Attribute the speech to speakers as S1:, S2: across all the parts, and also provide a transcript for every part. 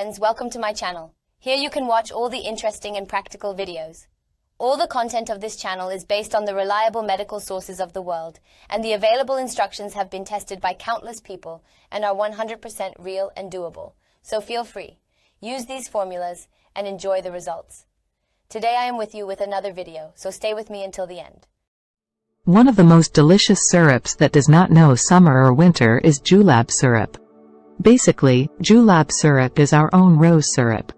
S1: friends, welcome to my channel. Here you can watch all the interesting and practical videos. All the content of this channel is based on the reliable medical sources of the world, and the available instructions have been tested by countless people and are 100% real and doable. So feel free, use these formulas, and enjoy the results. Today I am with you with another video, so stay with me until the end.
S2: One of the most delicious syrups that does not know summer or winter is julab syrup. Basically, julab syrup is our own rose syrup.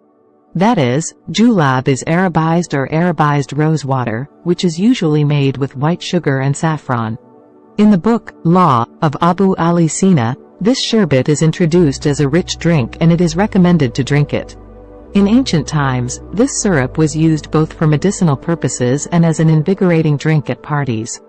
S2: That is, julab is Arabized or Arabized rose water, which is usually made with white sugar and saffron. In the book, Law, of Abu Ali Sina, this sherbet is introduced as a rich drink and it is recommended to drink it. In ancient times, this syrup was used both for medicinal purposes and as an invigorating drink at parties.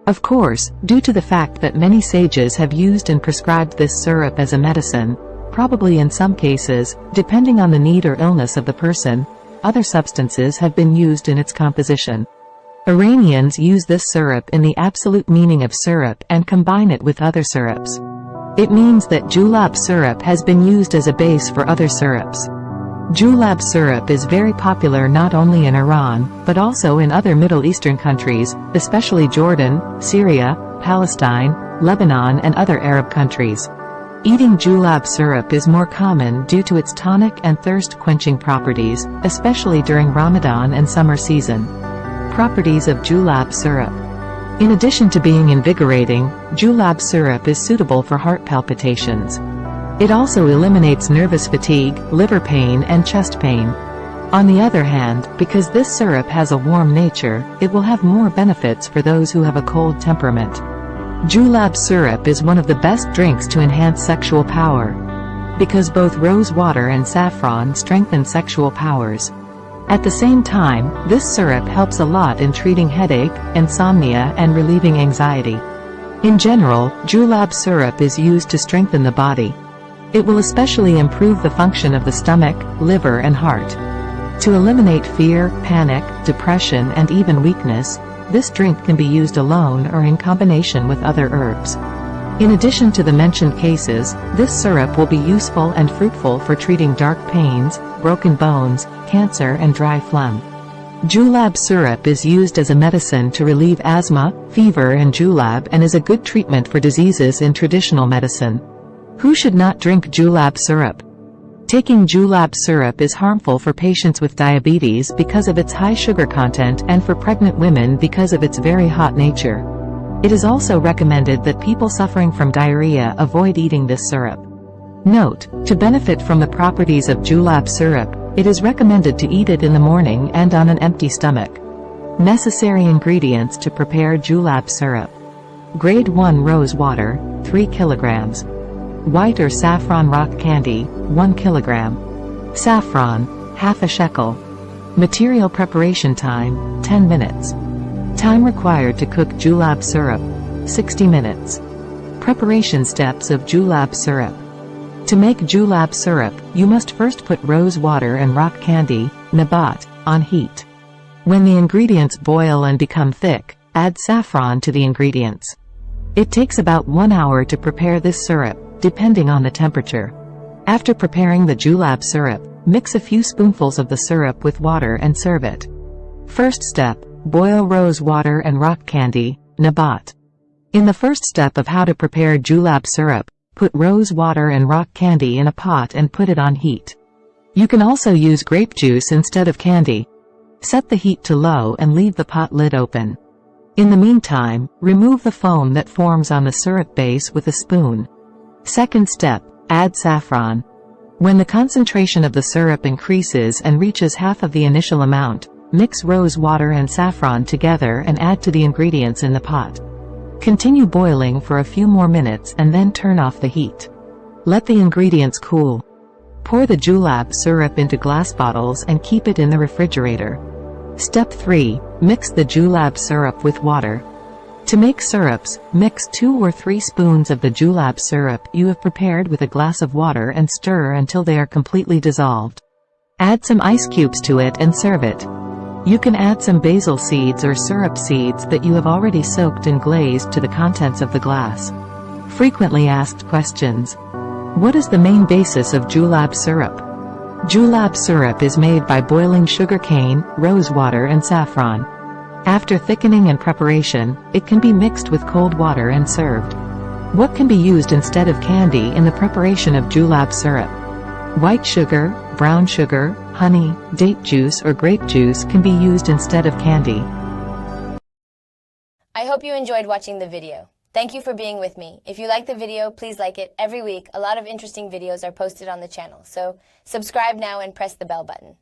S2: Of course, due to the fact that many sages have used and prescribed this syrup as a medicine, probably in some cases, depending on the need or illness of the person, other substances have been used in its composition. Iranians use this syrup in the absolute meaning of syrup and combine it with other syrups. It means that julab syrup has been used as a base for other syrups. Julab syrup is very popular not only in Iran, but also in other Middle Eastern countries, especially Jordan, Syria, Palestine, Lebanon and other Arab countries. Eating julab syrup is more common due to its tonic and thirst-quenching properties, especially during Ramadan and summer season. Properties of julab syrup. In addition to being invigorating, julab syrup is suitable for heart palpitations. It also eliminates nervous fatigue, liver pain and chest pain. On the other hand, because this syrup has a warm nature, it will have more benefits for those who have a cold temperament. Julab syrup is one of the best drinks to enhance sexual power, because both rose water and saffron strengthen sexual powers. At the same time, this syrup helps a lot in treating headache, insomnia and relieving anxiety. In general, julab syrup is used to strengthen the body. It will especially improve the function of the stomach, liver and heart. To eliminate fear, panic, depression and even weakness, this drink can be used alone or in combination with other herbs. In addition to the mentioned cases, this syrup will be useful and fruitful for treating dark pains, broken bones, cancer and dry phlegm. Julab syrup is used as a medicine to relieve asthma, fever and julab and is a good treatment for diseases in traditional medicine. Who should not drink julab syrup? Taking julab syrup is harmful for patients with diabetes because of its high sugar content and for pregnant women because of its very hot nature. It is also recommended that people suffering from diarrhea avoid eating this syrup. Note, to benefit from the properties of julab syrup, it is recommended to eat it in the morning and on an empty stomach. Necessary ingredients to prepare julab syrup. Grade 1 rose water, 3 kilograms. White or saffron rock candy, 1 kilogram. Saffron, half a shekel. Material preparation time, 10 minutes. Time required to cook julab syrup, 60 minutes. Preparation steps of julab syrup. To make julab syrup, you must first put rose water and rock candy, nabat, on heat. When the ingredients boil and become thick, add saffron to the ingredients. It takes about 1 hour to prepare this syrup, depending on the temperature. After preparing the julab syrup, mix a few spoonfuls of the syrup with water and serve it. First step, boil rose water and rock candy, nabat. In the first step of how to prepare julab syrup, put rose water and rock candy in a pot and put it on heat. You can also use grape juice instead of candy. Set the heat to low and leave the pot lid open. In the meantime, remove the foam that forms on the syrup base with a spoon. Second step, add saffron. When the concentration of the syrup increases and reaches half of the initial amount, mix rose water and saffron together and add to the ingredients in the pot. Continue boiling for a few more minutes and then turn off the heat. Let the ingredients cool. Pour the julab syrup into glass bottles and keep it in the refrigerator. Step 3. Mix the julab syrup with water. To make syrups, mix 2 or 3 spoons of the julab syrup you have prepared with a glass of water and stir until they are completely dissolved. Add some ice cubes to it and serve it. You can add some basil seeds or syrup seeds that you have already soaked and glazed to the contents of the glass. Frequently asked questions. What is the main basis of julab syrup? Julab syrup is made by boiling sugarcane, rosewater and saffron. After thickening and preparation, it can be mixed with cold water and served. What can be used instead of candy in the preparation of julab syrup? White sugar, brown sugar, honey, date juice or grape juice can be used instead of candy.
S1: I hope you enjoyed watching the video. Thank you for being with me. If you like the video, please like it. Every week, a lot of interesting videos are posted on the channel, so subscribe now and press the bell button.